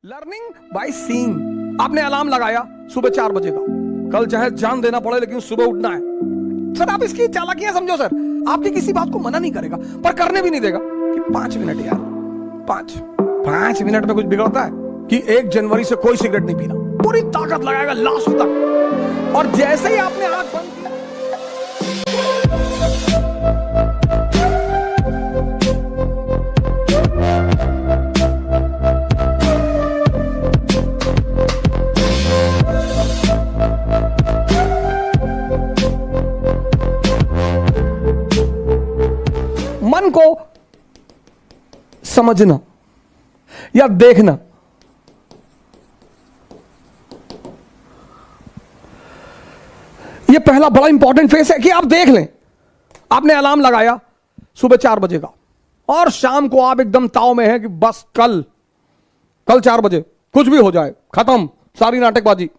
Learning by seeing. आपने alarm लगाया सुबह 4 बजे का, कल चाहे जान देना पड़े लेकिन सुबह उठना है। सर आप इसकी चालाकियां समझो सर, आपकी किसी बात को मना नहीं करेगा पर करने भी नहीं देगा कि 5 मिनट यार, 5 मिनट में कुछ बिगड़ता है कि 1 जनवरी से कोई सिगरेट नहीं पीना, पूरी ताकत लगाएगा लास्ट तक। और जैसे ही आपने आंख बंद की, मन को समझना या देखना, यह पहला बड़ा इंपॉर्टेंट फेस है कि आप देख लें। आपने अलार्म लगाया सुबह 4 बजे का और शाम को आप एकदम ताव में हैं कि बस कल 4 बजे कुछ भी हो जाए, खत्म सारी नाटकबाजी।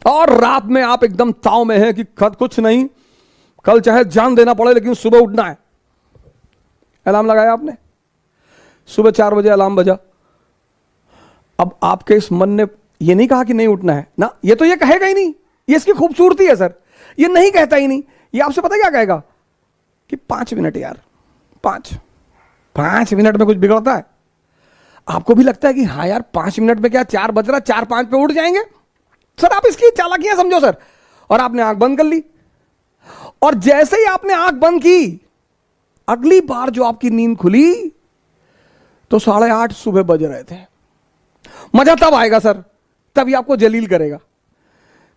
और रात में आप एकदम ताव में हैं कि कुछ नहीं, कल चाहे जान देना पड़े लेकिन सुबह उठना है। अलार्म लगाया आपने, सुबह 4 बजे अलार्म बजा। अब आपके इस मन ने यह नहीं कहा कि नहीं उठना है ना, ये तो ये कहेगा ही नहीं, ये इसकी खूबसूरती है सर, ये नहीं कहता ही नहीं। ये आपसे पता क्या कहेगा कि 5 मिनट यार, 5 मिनट में कुछ बिगड़ता है। आपको भी लगता है कि हाँ यार 5 मिनट में क्या, 4 बज रहा, 4-5 पे उठ जाएंगे। सर आप इसकी चालाकियां समझो सर। और आपने आंख बंद कर ली और जैसे ही आपने आंख बंद की, अगली बार जो आपकी नींद खुली तो 8:30 सुबह बज रहे थे। मजा तब आएगा सर, तभी आपको जलील करेगा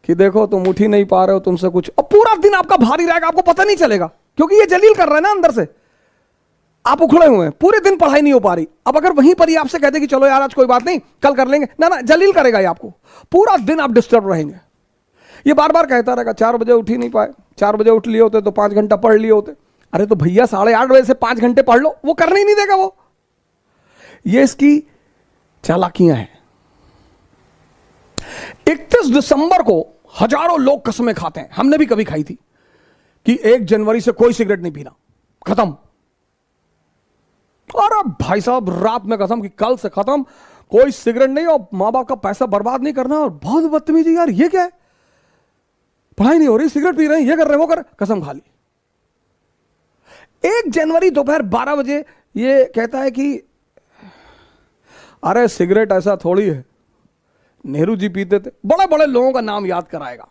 कि देखो तुम उठ ही नहीं पा रहे हो, तुमसे कुछ। और पूरा दिन आपका भारी रहेगा, आपको पता नहीं चलेगा क्योंकि ये जलील कर रहा है ना अंदर से। आप उखड़े हुए हैं, पूरे दिन पढ़ाई नहीं हो पा रही। अब अगर वहीं पर ही आपसे कहते कि चलो यार आज कोई बात नहीं, कल कर लेंगे, ना जलील करेगा ये आपको। पूरा दिन आप डिस्टर्ब रहेंगे। ये बार बार कहता रहेगा 4 बजे उठ ही नहीं पाए, 4 बजे उठ लिए होते तो 5 घंटा पढ़ लिए होते। अरे तो भैया 8:30 बजे से 5 घंटे पढ़ लो, वो करने ही नहीं देगा वो। ये इसकी चालाकियां हैं। 31 दिसंबर को हजारों लोग कसमें खाते हैं, हमने भी कभी खाई थी कि 1 जनवरी से कोई सिगरेट नहीं पीना, खत्म। और अब भाई साहब रात में कसम कि कल से खत्म, कोई सिगरेट नहीं, और मां बाप का पैसा बर्बाद नहीं करना। और बहुत बदतमीजी यार, ये क्या है, पढ़ाई नहीं हो रही, सिगरेट पी रहे हैं, ये कर रहे हैं, वो कर, कसम खा ली। 1 जनवरी दोपहर 12 बजे ये कहता है कि अरे सिगरेट ऐसा थोड़ी है, नेहरू जी पीते थे। बड़े बड़े लोगों का नाम याद कराएगा।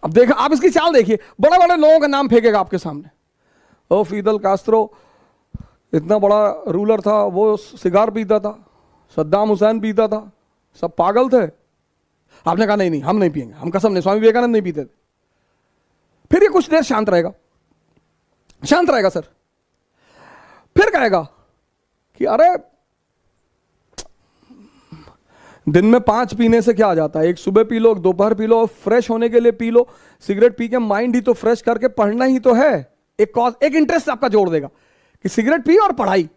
अब देखा, आप इसकी चाल देखिए, बड़े बड़े लोगों का नाम फेंकेगा आपके सामने। ओ फिदल कास्त्रो इतना बड़ा रूलर था, वो सिगार पीता था, सद्दाम हुसैन पीता था, सब पागल थे। आपने कहा नहीं हम नहीं पिएंगे, हम कसम नहीं, स्वामी विवेकानंद नहीं पीते थे। फिर ये कुछ देर शांत रहेगा सर। फिर कहेगा कि अरे दिन में 5 पीने से क्या आ जाता है, एक सुबह पी लो, एक दोपहर पी लो, फ्रेश होने के लिए पी लो। सिगरेट पी के माइंड ही तो फ्रेश करके पढ़ना ही तो है। एक इंटरेस्ट आपका जोड़ देगा कि सिगरेट पी और पढ़ाई।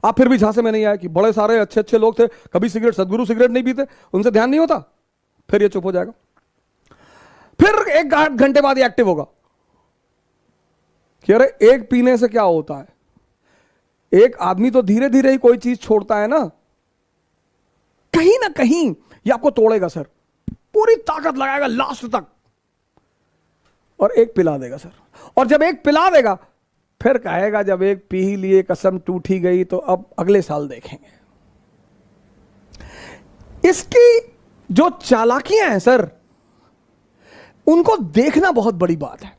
आप फिर भी झांसे में नहीं आए कि बड़े सारे अच्छे अच्छे लोग थे, कभी सिगरेट, सदगुरु सिगरेट नहीं पीते, उनसे ध्यान नहीं होता। फिर ये चुप हो जाएगा। फिर 1 घंटे बाद ये एक्टिव होगा कि अरे एक पीने से क्या होता है, एक आदमी तो धीरे धीरे ही कोई चीज छोड़ता है ना कहीं ये आपको तोड़ेगा सर, पूरी ताकत लगाएगा लास्ट तक और एक पिला देगा सर। और जब एक पिला देगा फिर कहेगा जब एक पी ही लिए, कसम टूट ही गई, तो अब अगले साल देखेंगे। इसकी जो चालाकियां हैं सर, उनको देखना बहुत बड़ी बात है,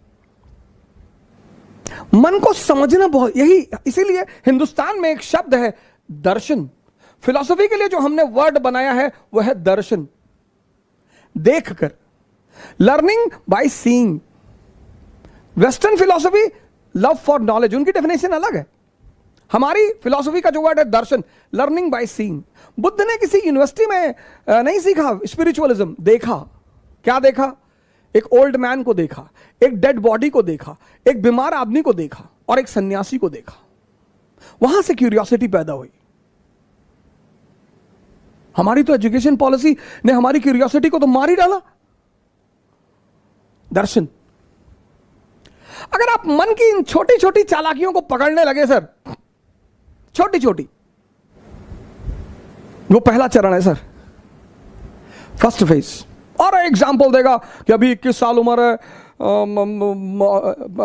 मन को समझना बहुत। यही इसीलिए हिंदुस्तान में एक शब्द है दर्शन। फिलॉसफी के लिए जो हमने वर्ड बनाया है वो है दर्शन, देखकर। Learning by seeing. Western philosophy love for knowledge, उनकी डेफिनेशन अलग है। हमारी फिलॉसफी का जो वर्ड है दर्शन, लर्निंग बाय सीइंग। बुद्ध ने किसी यूनिवर्सिटी में नहीं सीखा स्पिरिचुअलिज्म, देखा। क्या देखा? एक ओल्ड मैन को देखा, एक डेड बॉडी को देखा, एक बीमार आदमी को देखा और एक सन्यासी को देखा। वहां से क्यूरियोसिटी पैदा हुई। हमारी तो एजुकेशन पॉलिसी ने हमारी क्यूरियोसिटी को तो मार ही डाला। दर्शन। अगर आप मन की इन छोटी छोटी चालाकियों को पकड़ने लगे सर, छोटी छोटी। वो पहला चरण है सर, फर्स्ट फेज। और एग्जाम्पल देगा कि अभी 21 साल उम्र है,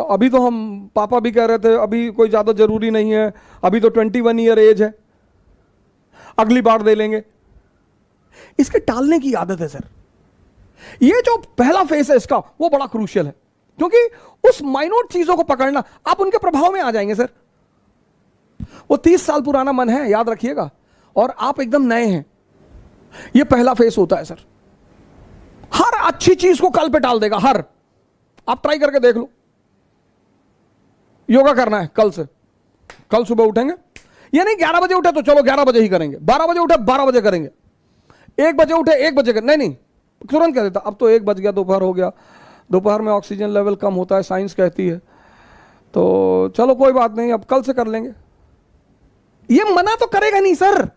अभी तो हम पापा भी कह रहे थे अभी कोई ज्यादा जरूरी नहीं है, अभी तो 21 ईयर एज है, अगली बार दे लेंगे। इसके टालने की आदत है सर। ये जो पहला फेस है इसका, वो बड़ा क्रूशियल है, क्योंकि उस माइनोट चीजों को पकड़ना, आप उनके प्रभाव में आ जाएंगे सर। वो 30 साल पुराना मन है, याद रखिएगा, और आप एकदम नए हैं। ये पहला फेस होता है सर। हर अच्छी चीज को कल पे टाल देगा, हर। आप ट्राई करके देख लो। योगा करना है कल से, कल सुबह उठेंगे, ये नहीं 11 बजे उठे तो चलो 11 बजे ही करेंगे, 12 बजे उठे 12 बजे करेंगे, 1 बजे उठे 1 बजे करेंगे, नहीं, तुरंत कह देता अब तो 1 बज गया, दोपहर हो गया, दोपहर में ऑक्सीजन लेवल कम होता है, साइंस कहती है, तो चलो कोई बात नहीं, अब कल से कर लेंगे। ये मना तो करेगा नहीं सर।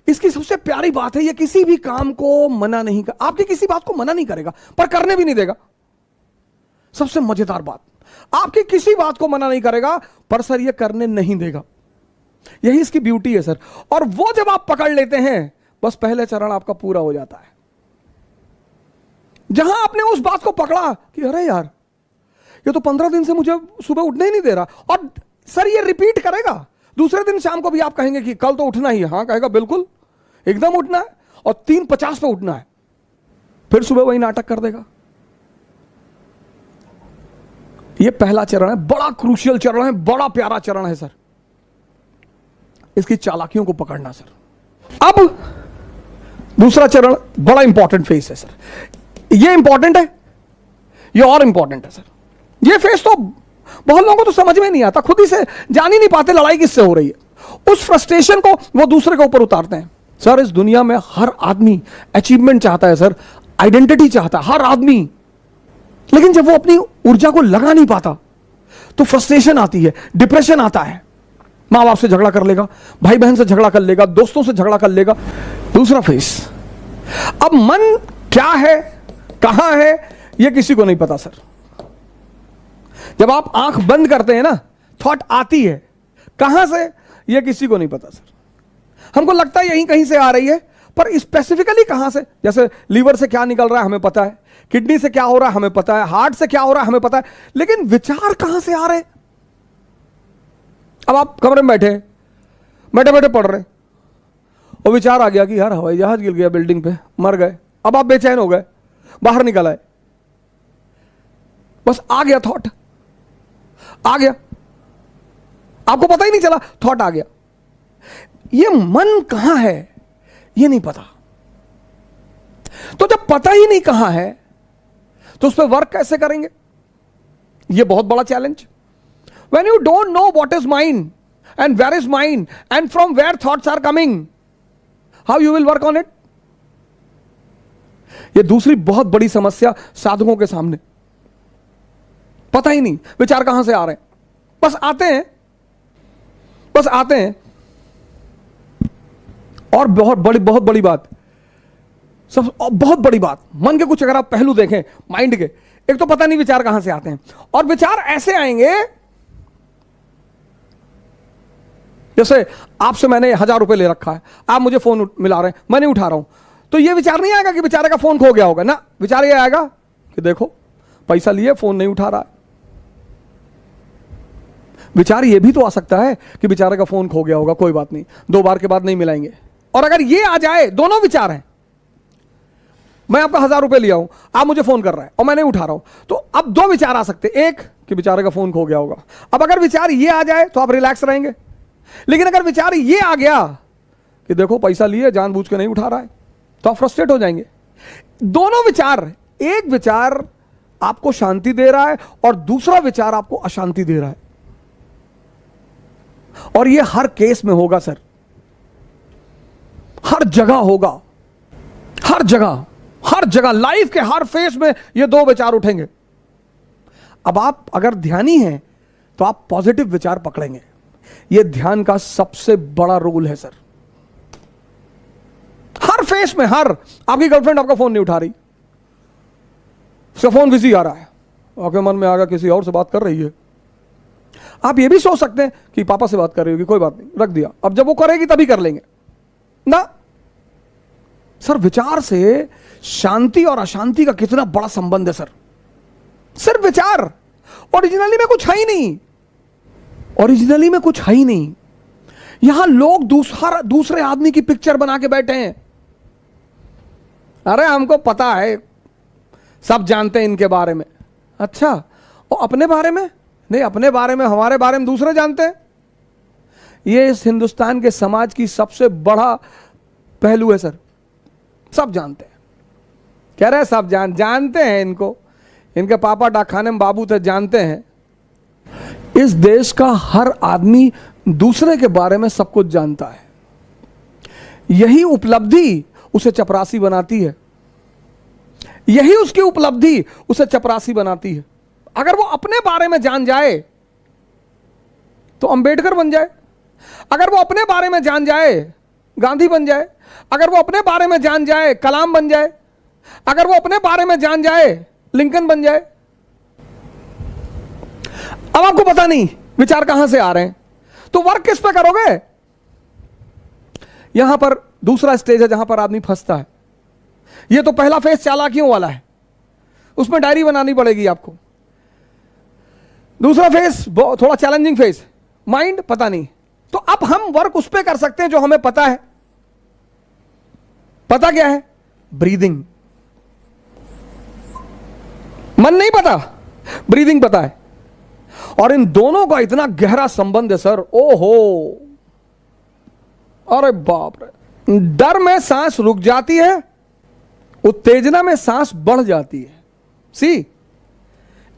इसकी सबसे प्यारी बात है, ये किसी भी काम को मना नहीं कर, आपकी किसी बात को मना नहीं करेगा, पर करने भी नहीं देगा। सबसे मजेदार बात, आपकी किसी बात को मना नहीं करेगा, पर सर ये करने नहीं देगा। यही इसकी ब्यूटी है सर। और वो जब आप पकड़ लेते हैं, बस पहले चरण आपका पूरा हो जाता है। जहां आपने उस बात को पकड़ा कि अरे यार, ये तो 15 दिन से मुझे सुबह उठने ही नहीं दे रहा, और सर ये रिपीट करेगा। दूसरे दिन शाम को भी आप कहेंगे कि कल तो उठना ही है, हाँ कहेगा बिल्कुल एकदम उठना है, और 3:50 पे उठना है, फिर सुबह वही नाटक कर देगा। ये पहला चरण है, बड़ा क्रूशियल चरण है, बड़ा प्यारा चरण है सर। इसकी चालाकियों को पकड़ना सर। अब दूसरा चरण बड़ा इंपॉर्टेंट फेस है सर। ये इंपॉर्टेंट है, ये और इंपॉर्टेंट है सर। ये फेस तो बहुत लोगों को तो समझ में नहीं आता, खुद ही से जान ही नहीं पाते लड़ाई किससे हो रही है। उस फ्रस्ट्रेशन को वो दूसरे के ऊपर उतारते हैं। सर इस दुनिया में हर आदमी अचीवमेंट चाहता है सर, आइडेंटिटी चाहता है हर आदमी, लेकिन जब वो अपनी ऊर्जा को लगा नहीं पाता तो फ्रस्ट्रेशन आती है, डिप्रेशन आता है। मां बाप से झगड़ा कर लेगा, भाई बहन से झगड़ा कर लेगा, दोस्तों से झगड़ा कर लेगा। दूसरा फेस, अब मन क्या है, कहां है, यह किसी को नहीं पता सर। जब आप आंख बंद करते हैं ना, थॉट आती है, कहां से यह किसी को नहीं पता सर। हमको लगता है यहीं कहीं से आ रही है, पर स्पेसिफिकली कहां से, जैसे लीवर से क्या निकल रहा है हमें पता है, किडनी से क्या हो रहा है हमें पता है, हार्ट से क्या हो रहा है हमें पता है, लेकिन विचार कहां से आ रहे। अब आप कमरे में बैठे बैठे पढ़ रहे, और विचार आ गया कि यार हवाई जहाज गिर गया बिल्डिंग पे, मर गए। अब आप बेचैन हो गए, बाहर निकल आए, बस आ गया थॉट, आ गया, आपको पता ही नहीं चला, थॉट आ गया। ये मन कहां है ये नहीं पता। तो जब पता ही नहीं कहां है, तो उस पर वर्क कैसे करेंगे? ये बहुत बड़ा challenge. When you don't know what is mind and where is mind and from where thoughts are coming, how you will work on it? ये दूसरी बहुत बड़ी समस्या साधकों के सामने। पता ही नहीं विचार कहां से आ रहे हैं, बस आते हैं, बस आते हैं। और बहुत बड़ी बात, सब बहुत बड़ी बात, मन के कुछ अगर आप पहलू देखें माइंड के, एक तो पता नहीं विचार कहां से आते हैं, और विचार ऐसे आएंगे जैसे आपसे मैंने 1000 रुपए ले रखा है, आप मुझे फोन मिला रहे हैं, मैं नहीं उठा रहा हूं, तो ये विचार नहीं आएगा कि बेचारे का फोन खो गया होगा ना, विचार ये आएगा कि देखो पैसा लिए फोन नहीं उठा रहा है। विचार ये भी तो आ सकता है कि बेचारे का फोन खो गया होगा, कोई बात नहीं, 2 बार के बाद नहीं मिलाएंगे। और अगर ये आ जाए, दोनों विचार हैं, मैं आपका 1000 रुपए लिया हूं, आप मुझे फोन कर रहा है और मैं नहीं उठा रहा हूं, तो अब 2 विचार आ सकते, एक कि बेचारे का फोन खो गया होगा। अब अगर विचार ये आ जाए तो आप रिलैक्स रहेंगे, लेकिन अगर विचार ये आ गया कि देखो पैसा लिए जानबूझ के नहीं उठा रहा है, तो आप फ्रस्ट्रेट हो जाएंगे। दोनों विचार, एक विचार आपको शांति दे रहा है और दूसरा विचार आपको अशांति दे रहा है, और ये हर केस में होगा सर, हर जगह होगा, हर जगह लाइफ के हर फेस में ये 2 विचार उठेंगे। अब आप अगर ध्यानी हैं तो आप पॉजिटिव विचार पकड़ेंगे। ये ध्यान का सबसे बड़ा रोल है सर। हर फेस में, हर, आपकी गर्लफ्रेंड आपका फोन नहीं उठा रही, उसका फोन बिजी आ रहा है, आपके मन में आ गया किसी और से बात कर रही है, आप ये भी सोच सकते हैं कि पापा से बात कर रही होगी, कोई बात नहीं, रख दिया, अब जब वो करेगी तभी कर लेंगे ना। सर विचार से शांति और अशांति का कितना बड़ा संबंध है सर। सिर्फ विचार, ओरिजिनली में कुछ है ही नहीं, ओरिजिनली में कुछ है ही नहीं। यहां लोग दूसरे आदमी की पिक्चर बना के बैठे हैं। अरे हमको पता है, सब जानते हैं इनके बारे में। अच्छा, और अपने बारे में नहीं, अपने बारे में, हमारे बारे में दूसरे जानते हैं। ये इस हिंदुस्तान के समाज की सबसे बड़ा पहलू है सर। सब जानते हैं, कह रहे हैं सब जानते हैं इनको, इनके पापा डाकखाने में बाबू थे, जानते हैं। इस देश का हर आदमी दूसरे के बारे में सब कुछ जानता है। यही उपलब्धि उसे चपरासी बनाती है, यही उसकी उपलब्धि उसे चपरासी बनाती है। अगर वो अपने बारे में जान जाए तो अंबेडकर बन जाए, अगर वो अपने बारे में जान जाए गांधी बन जाए, अगर वो अपने बारे में जान जाए कलाम बन जाए, अगर वो अपने बारे में जान जाए लिंकन बन जाए। अब आपको पता नहीं विचार कहां से आ रहे हैं, तो वर्क किस पे करोगे? यहां पर दूसरा स्टेज है जहां पर आदमी फंसता है। यह तो पहला फेज चालाकियों वाला है, उसमें डायरी बनानी पड़ेगी आपको। दूसरा फेज थोड़ा चैलेंजिंग फेज, माइंड पता नहीं। तो अब हम वर्क उस पे कर सकते हैं जो हमें पता है। पता क्या है? ब्रीदिंग। मन नहीं पता, ब्रीदिंग पता है। और इन दोनों का इतना गहरा संबंध है सर, ओहो, अरे बाप रे। डर में सांस रुक जाती है, उत्तेजना में सांस बढ़ जाती है। See,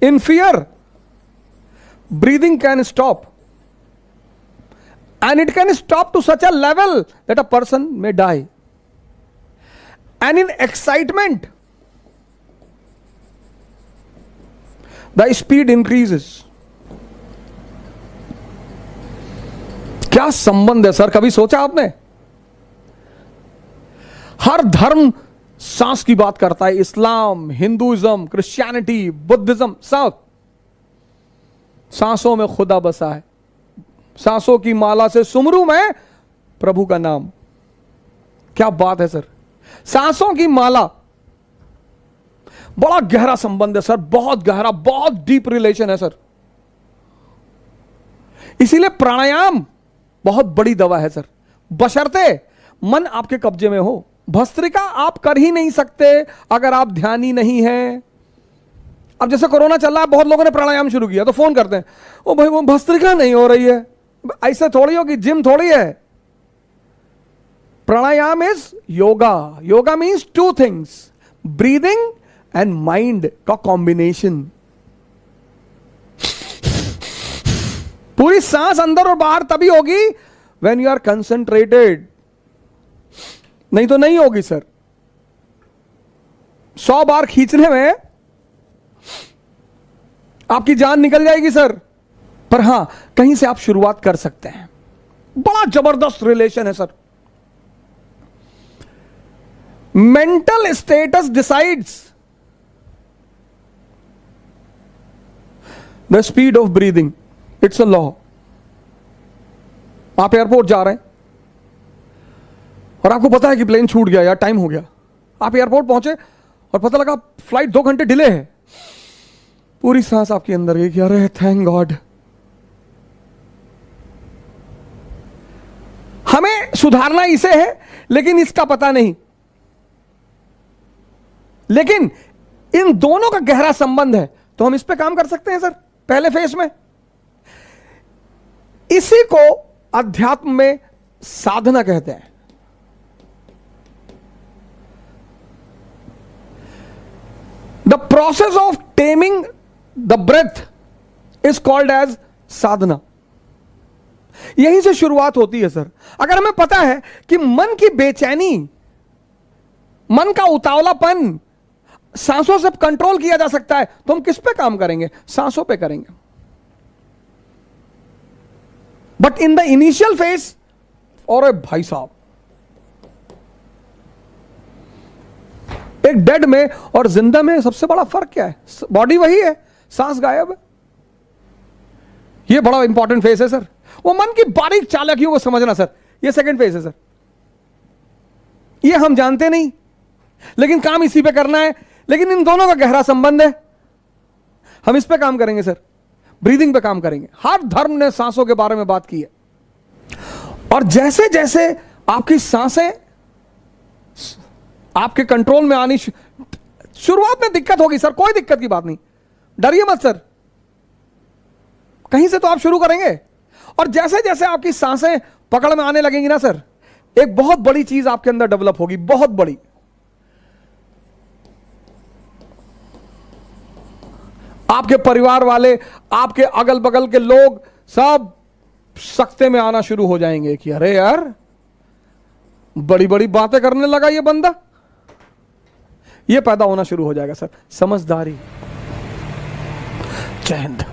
in fear breathing can stop, and it can stop to such a level that a person may die. And in excitement the speed increases. क्या संबंध है सर, कभी सोचा आपने? हर धर्म सांस की बात करता है, इस्लाम, हिंदुइज्म, क्रिश्चियनिटी, बुद्धिज्म, सब सांसों में खुदा बसा है। सांसों की माला से सुमरू मैं प्रभु का नाम। क्या बात है सर, सांसों की माला, बड़ा गहरा संबंध है सर, बहुत गहरा, बहुत डीप रिलेशन है सर। इसीलिए प्राणायाम बहुत बड़ी दवा है सर, बशर्ते मन आपके कब्जे में हो। भस्त्रिका आप कर ही नहीं सकते अगर आप ध्यानी नहीं है। अब जैसे कोरोना चल रहा है, बहुत लोगों ने प्राणायाम शुरू किया तो फोन करते हैं, ओ भाई वो भस्त्रिका नहीं हो रही है। ऐसे थोड़ी हो कि जिम थोड़ी है। Pranayama is yoga. Yoga means two things, breathing and mind का कॉम्बिनेशन। पूरी सांस अंदर और बाहर तभी होगी व्हेन यू आर कंसंट्रेटेड, नहीं तो नहीं होगी सर। 100 बार खींचने में आपकी जान निकल जाएगी सर। पर हां, कहीं से आप शुरुआत कर सकते हैं। बड़ा जबरदस्त रिलेशन है sir. Mental status decides the speed of breathing, it's a law. आप एयरपोर्ट जा रहे हैं और आपको पता है कि प्लेन छूट गया या टाइम हो गया। आप एयरपोर्ट पहुंचे और पता लगा फ्लाइट 2 घंटे डिले है। पूरी सांस आपके अंदर गई कि अरे थैंक गॉड। हमें सुधारना इसे है, लेकिन इसका पता नहीं। लेकिन इन दोनों का गहरा संबंध है, तो हम इस पे काम कर सकते हैं सर पहले फेज में। इसी को अध्यात्म में साधना कहते हैं। The process of taming the breath is called as sadhana. यहीं से शुरुआत होती है सर। अगर हमें पता है कि मन की बेचैनी, मन का उतावलापन सांसों से कंट्रोल किया जा सकता है, तो हम किस पे काम करेंगे? सांसों पे करेंगे। But in the initial phase, और भाई साहब, एक डेड में और जिंदा में सबसे बड़ा फर्क क्या है? बॉडी वही है, सांस गायब है। ये बड़ा इंपॉर्टेंट फेस है सर, वो मन की बारीक चालाकियों को समझना सर, ये सेकंड फेस है सर। ये हम जानते नहीं, लेकिन काम इसी पे करना है, लेकिन इन दोनों का गहरा संबंध है। हम इस पे काम करेंगे सर, ब्रीदिंग पे काम करेंगे। हर धर्म ने सांसों के बारे में बात की है, और जैसे जैसे आपकी सांसें आपके कंट्रोल में आनी, शुरुआत में दिक्कत होगी सर, कोई दिक्कत की बात नहीं, डरिए मत सर, कहीं से तो आप शुरू करेंगे। और जैसे जैसे आपकी सांसें पकड़ में आने लगेंगी ना सर, एक बहुत बड़ी चीज आपके अंदर डेवलप होगी, बहुत बड़ी। आपके परिवार वाले, आपके अगल बगल के लोग सब सख्ते में आना शुरू हो जाएंगे कि अरे यार बड़ी बड़ी बातें करने लगा ये बंदा। ये पैदा होना शुरू हो जाएगा सर, समझदारी। जय हिंद।